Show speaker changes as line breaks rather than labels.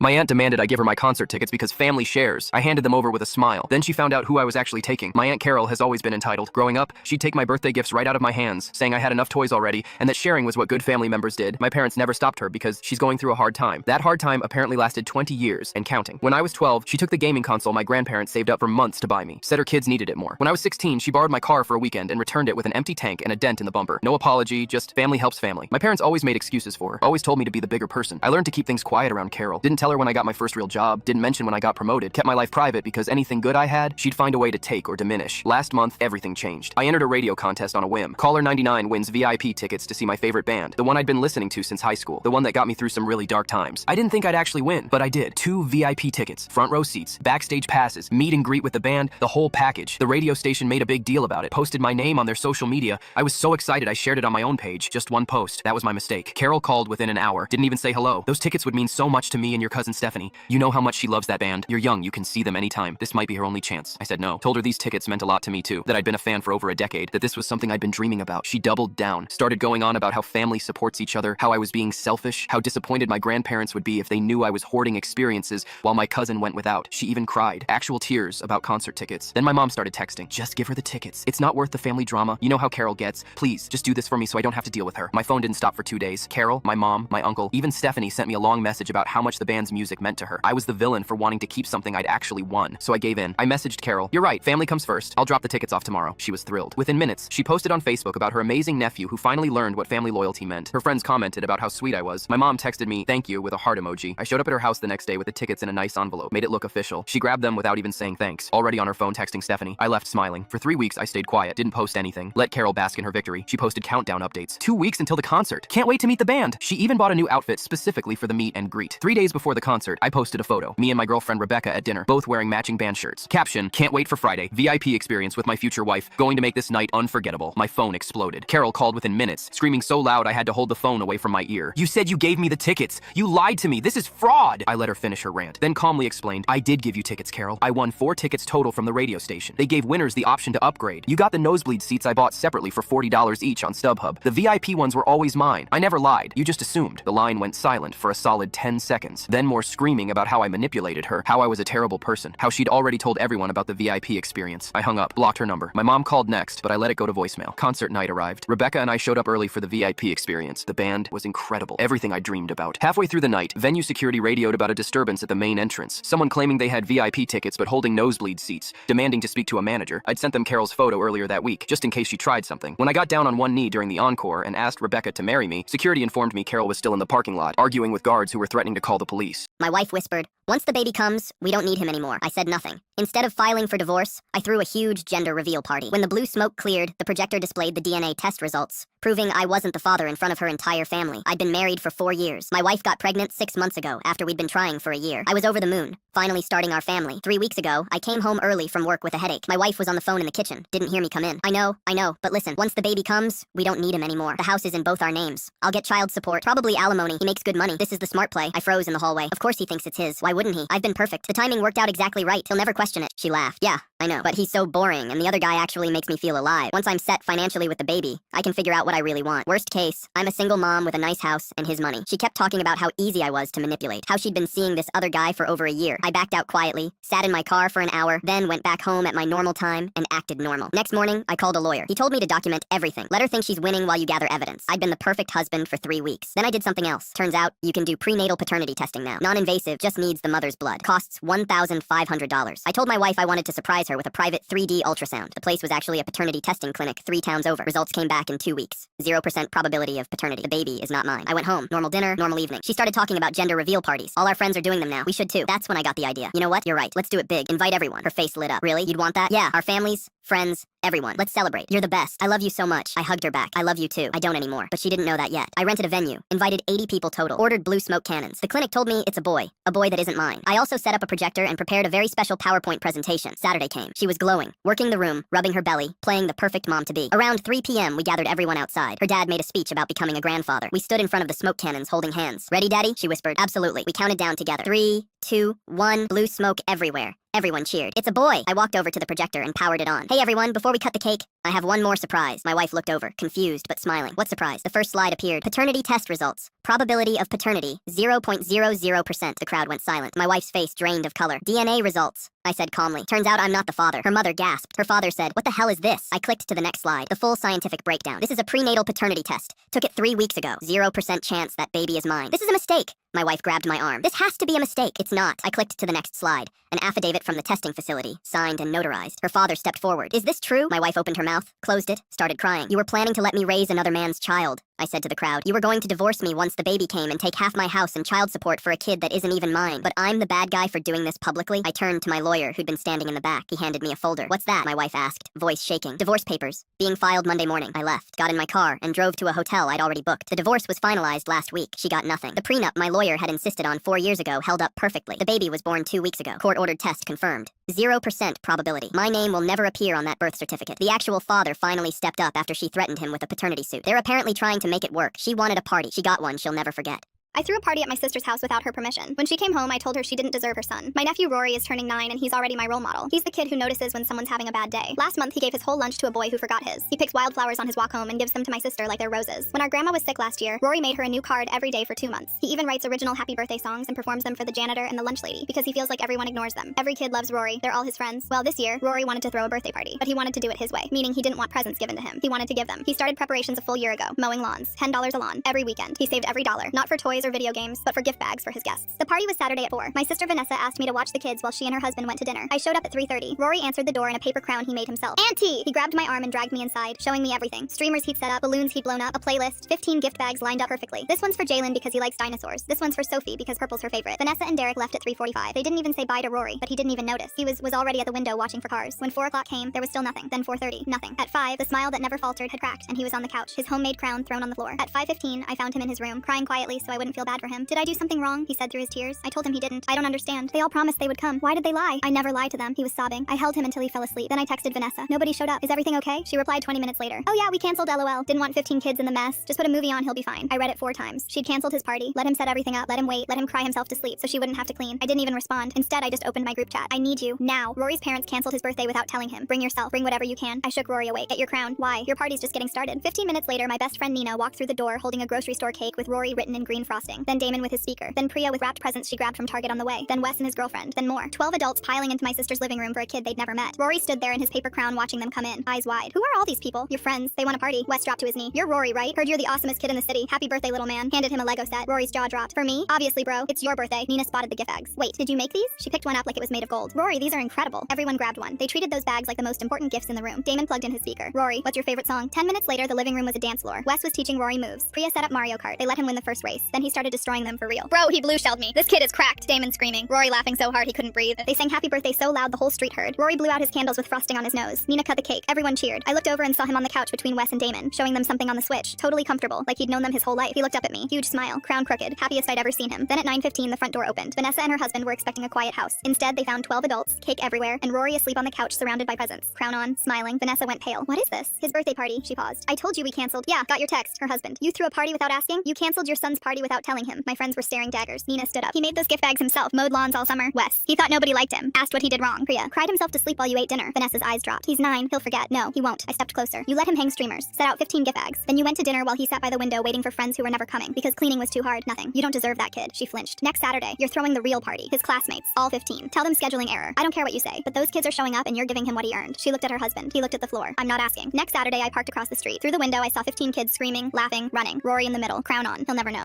My aunt demanded I give her my concert tickets because family shares. I handed them over with a smile. Then she found out who I was actually taking. My Aunt Carol has always been entitled. Growing up, she'd take my birthday gifts right out of my hands, saying I had enough toys already and that sharing was what good family members did. My parents never stopped her because she's going through a hard time. That hard time apparently lasted 20 years and counting. When I was 12, she took the gaming console my grandparents saved up for months to buy me. Said her kids needed it more. When I was 16, she borrowed my car for a weekend and returned it with an empty tank and a dent in the bumper. No apology, just family helps family. My parents always made excuses for her, always told me to be the bigger person. I learned to keep things quiet around Carol. Didn't tell her when I got my first real job, didn't mention when I got promoted, kept my life private because anything good I had, she'd find a way to take or diminish. Last month, everything changed. I entered a radio contest on a whim. Caller 99 wins VIP tickets to see my favorite band, the one I'd been listening to since high school, the one that got me through some really dark times. I didn't think I'd actually win, but I did. 2 VIP tickets, front row seats, backstage passes, meet and greet with the band, the whole package. The radio station made a big deal about it, posted my name on their social media. I was so excited I shared it on my own page, just one post. That was my mistake. Carol called within an hour, didn't even say hello. Those tickets would mean so much to me and your cousin Stephanie. You know how much she loves that band. You're young, you can see them anytime. This might be her only chance. I said no. Told her these tickets meant a lot to me too, that I'd been a fan for over a decade, that this was something I'd been dreaming about. She doubled down, started going on about how family supports each other, how I was being selfish, how disappointed my grandparents would be if they knew I was hoarding experiences while my cousin went without. She even cried. Actual tears about concert tickets. Then my mom started texting. Just give her the tickets. It's not worth the family drama. You know how Carol gets. Please, just do this for me so I don't have to deal with her. My phone didn't stop for 2 days. Carol, my mom, my uncle, even Stephanie sent me a long message about how much the band's music meant to her. I was the villain for wanting to keep something I'd actually won, so I gave in. I messaged Carol, "You're right, family comes first. I'll drop the tickets off tomorrow." She was thrilled. Within minutes, she posted on Facebook about her amazing nephew who finally learned what family loyalty meant. Her friends commented about how sweet I was. My mom texted me, "Thank you," with a heart emoji. I showed up at her house the next day with the tickets in a nice envelope, made it look official. She grabbed them without even saying thanks. Already on her phone texting Stephanie. I left smiling. For 3 weeks, I stayed quiet, didn't post anything. Let Carol bask in her victory. She posted countdown updates. 2 weeks until the concert. Can't wait to meet the band. She even bought a new outfit specifically for the meet and greet. 3 days before the concert, I posted a photo. Me and my girlfriend Rebecca at dinner, both wearing matching band shirts. Caption, "Can't wait for Friday. VIP experience with my future wife. Going to make this night unforgettable." My phone exploded. Carol called within minutes, screaming so loud I had to hold the phone away from my ear. "You said you gave me the tickets. You lied to me. This is fraud." I let her finish her rant, then calmly explained, "I did give you tickets, Carol. I won 4 tickets total from the radio station. They gave winners the option to upgrade. You got the nosebleed seats I bought separately for $40 each on StubHub. The VIP ones were always mine. I never lied. You just assumed." The line went silent for a solid 10 seconds. Then more screaming about how I manipulated her, how I was a terrible person, how she'd already told everyone about the VIP experience. I hung up, blocked her number. My mom called next, but I let it go to voicemail. Concert night arrived. Rebecca and I showed up early for the VIP experience. The band was incredible. Everything I dreamed about. Halfway through the night, venue security radioed about a disturbance at the main entrance. Someone claiming they had VIP tickets but holding nosebleed seats, demanding to speak to a manager. I'd sent them Carol's photo earlier that week, just in case she tried something. When I got down on one knee during the encore and asked Rebecca to marry me, security informed me Carol was still in the parking lot, arguing with guards who were threatening to call the police.
My wife whispered, "Once the baby comes, we don't need him anymore." I said nothing. Instead of filing for divorce, I threw a huge gender reveal party. When the blue smoke cleared, the projector displayed the DNA test results, proving I wasn't the father in front of her entire family. I'd been married for 4 years. My wife got pregnant 6 months ago after we'd been trying for a year. I was over the moon, finally starting our family. 3 weeks ago, I came home early from work with a headache. My wife was on the phone in the kitchen, didn't hear me come in. I know, but listen, once the baby comes, we don't need him anymore. The house is in both our names. I'll get child support, probably alimony. He makes good money. This is the smart play. I froze in the hallway. Of course he thinks it's his. Why wouldn't he? I've been perfect. The timing worked out exactly right. He'll never question it. She laughed. Yeah, I know, but he's so boring, and the other guy actually makes me feel alive. Once I'm set financially with the baby, I can figure out what I really want. Worst case, I'm a single mom with a nice house and his money. She kept talking about how easy I was to manipulate, how she'd been seeing this other guy for over a year. I backed out quietly, sat in my car for an hour, then went back home at my normal time and acted normal. Next morning, I called a lawyer. He told me to document everything. Let her think she's winning while you gather evidence. I'd been the perfect husband for 3 weeks. Then I did something else. Turns out, you can do prenatal paternity testing now. Non-invasive, just needs the mother's blood. Costs $1,500. I told my wife I wanted to surprise her with a private 3D ultrasound. The place was actually a paternity testing clinic 3 towns over. Results came back in 2 weeks. 0% probability of paternity. The baby is not mine. I went home. Normal dinner, normal evening. She started talking about gender reveal parties. All our friends are doing them now. We should too. That's when I got the idea. You know what? You're right. Let's do it big. Invite everyone. Her face lit up. Really? You'd want that? Yeah. Our families, friends, everyone. Let's celebrate. You're the best. I love you so much. I hugged her back. I love you too. I don't anymore. But she didn't know that yet. I rented a venue. Invited 80 people total. Ordered blue smoke cannons. The clinic told me it's a boy. A boy that isn't mine. I also set up a projector and prepared a very special PowerPoint presentation. Saturday came. She was glowing, working the room, rubbing her belly, playing the perfect mom to be. Around 3 p.m., we gathered everyone outside. Her dad made a speech about becoming a grandfather. We stood in front of the smoke cannons holding hands. "Ready, Daddy?" she whispered. Absolutely. We counted down together. 3, 2, 1. Blue smoke everywhere. Everyone cheered. "It's a boy!" I walked over to the projector and powered it on. "Hey everyone, before we cut the cake, I have one more surprise." My wife looked over, confused but smiling. "What surprise?" The first slide appeared. Paternity test results. Probability of paternity, 0.00%. The crowd went silent. My wife's face drained of color. DNA results, I said calmly. Turns out I'm not the father. Her mother gasped. Her father said, "What the hell is this?" I clicked to the next slide. The full scientific breakdown. This is a prenatal paternity test. Took it 3 weeks ago. 0% chance that baby is mine. This is a mistake. My wife grabbed my arm. This has to be a mistake. It's not. I clicked to the next slide. An affidavit from the testing facility, signed and notarized. Her father stepped forward. "Is this true?" My wife opened her mouth, closed it, started crying. "You were planning to let me raise another man's child," I said to the crowd. "You were going to divorce me once the baby came and take half my house and child support for a kid that isn't even mine. But I'm the bad guy for doing this publicly." I turned to my lawyer, who'd been standing in the back. He handed me a folder. "What's that?" my wife asked, voice shaking. "Divorce papers. Being filed Monday morning." I left, got in my car, and drove to a hotel I'd already booked. The divorce was finalized last week. She got nothing. The prenup my lawyer had insisted on 4 years ago held up perfectly. The baby was born 2 weeks ago. Court-ordered test confirmed. 0% probability. My name will never appear on that birth certificate. The actual father finally stepped up after she threatened him with a paternity suit. They're apparently trying to make it work. She wanted a party. She got one she'll never forget.
I threw a party at my sister's house without her permission. When she came home, I told her she didn't deserve her son. My nephew Rory is turning 9 and he's already my role model. He's the kid who notices when someone's having a bad day. Last month, he gave his whole lunch to a boy who forgot his. He picks wildflowers on his walk home and gives them to my sister like they're roses. When our grandma was sick last year, Rory made her a new card every day for 2 months. He even writes original happy birthday songs and performs them for the janitor and the lunch lady because he feels like everyone ignores them. Every kid loves Rory. They're all his friends. Well, this year, Rory wanted to throw a birthday party, but he wanted to do it his way, meaning he didn't want presents given to him. He wanted to give them. He started preparations a full year ago, mowing lawns, $10 a lawn, every weekend. He saved every dollar, not for toys or video games, but for gift bags for his guests. The party was Saturday at 4. My sister Vanessa asked me to watch the kids while she and her husband went to dinner. I showed up at 3:30. Rory answered the door in a paper crown he made himself. "Auntie!" He grabbed my arm and dragged me inside, showing me everything. Streamers he'd set up, balloons he'd blown up, a playlist, 15 gift bags lined up perfectly. This one's for Jalen because he likes dinosaurs. This one's for Sophie because purple's her favorite. Vanessa and Derek left at 3:45. They didn't even say bye to Rory, but he didn't even notice. He was already at the window watching for cars. When 4 o'clock came, there was still nothing. Then 4:30, nothing. At 5, the smile that never faltered had cracked, and he was on the couch, his homemade crown thrown on the floor. At 5:15, I found him in his room, crying quietly so I wouldn't feel bad for him. "Did I do something wrong?" he said through his tears. I told him he didn't. "I don't understand. They all promised they would come. Why did they lie?" "I never lied to them." He was sobbing. I held him until he fell asleep. Then I texted Vanessa. "Nobody showed up. Is everything okay?" She replied 20 minutes later. "Oh yeah, we canceled LOL. Didn't want 15 kids in the mess. Just put a movie on, he'll be fine." I read it 4 times. She'd canceled his party, let him set everything up, let him wait, let him cry himself to sleep so she wouldn't have to clean. I didn't even respond. Instead, I just opened my group chat. "I need you. Now." Rory's parents canceled his birthday without telling him. "Bring yourself. Bring whatever you can." I shook Rory awake. "Get your crown." "Why? Your party's just getting started." 15 minutes later, my best friend Nina walked through the door holding a grocery store cake with Rory written in green frosting. Then Damon with his speaker. Then Priya with wrapped presents she grabbed from Target on the way. Then Wes and his girlfriend. Then more. 12 adults piling into my sister's living room for a kid they'd never met. Rory stood there in his paper crown watching them come in, eyes wide. "Who are all these people?" "Your friends. They want a party." Wes dropped to his knee. "You're Rory, right? Heard you're the awesomest kid in the city. Happy birthday, little man." Handed him a Lego set. Rory's jaw dropped. "For me? Obviously, bro. It's your birthday." Nina spotted the gift bags. "Wait, did you make these?" She picked one up like it was made of gold. "Rory, these are incredible." Everyone grabbed one. They treated those bags like the most important gifts in the room. Damon plugged in his speaker. "Rory, what's your favorite song?" 10 minutes later, the living room was a dance floor. Wes was teaching Rory moves. Priya set up Mario Kart. They let him win the first race. Then he started destroying them for real. "Bro, he blue shelled me. This kid is cracked." Damon screaming. Rory laughing so hard he couldn't breathe. They sang happy birthday so loud the whole street heard. Rory blew out his candles with frosting on his nose. Nina cut the cake. Everyone cheered. I looked over and saw him on the couch between Wes and Damon, showing them something on the Switch. Totally comfortable, like he'd known them his whole life. He looked up at me. Huge smile. Crown crooked. Happiest I'd ever seen him. Then at 9:15, the front door opened. Vanessa and her husband were expecting a quiet house. Instead, they found 12 adults, cake everywhere, and Rory asleep on the couch surrounded by presents. Crown on, smiling. Vanessa went pale. "What is this?" "His birthday party." She paused. "I told you we canceled." "Yeah, got your text." Her husband. "You threw a party without asking?" "You canceled your son's party without telling him." My friends were staring daggers. Nina stood up. "He made those gift bags himself. Mowed lawns all summer." Wes. "He thought nobody liked him. Asked what he did wrong." Priya. "Cried himself to sleep while you ate dinner." Vanessa's eyes dropped. "He's 9. He'll forget." "No, he won't." I stepped closer. "You let him hang streamers. Set out 15 gift bags. Then you went to dinner while he sat by the window waiting for friends who were never coming because cleaning was too hard." "Nothing. You don't deserve that kid." She flinched. "Next Saturday, you're throwing the real party. His classmates. All 15. Tell them scheduling error. I don't care what you say, but those kids are showing up and you're giving him what he earned." She looked at her husband. He looked at the floor. "I'm not asking." Next Saturday, I parked across the street. Through the window, I saw 15 kids screaming, laughing, running. Rory in the middle. Crown on. He'll never know.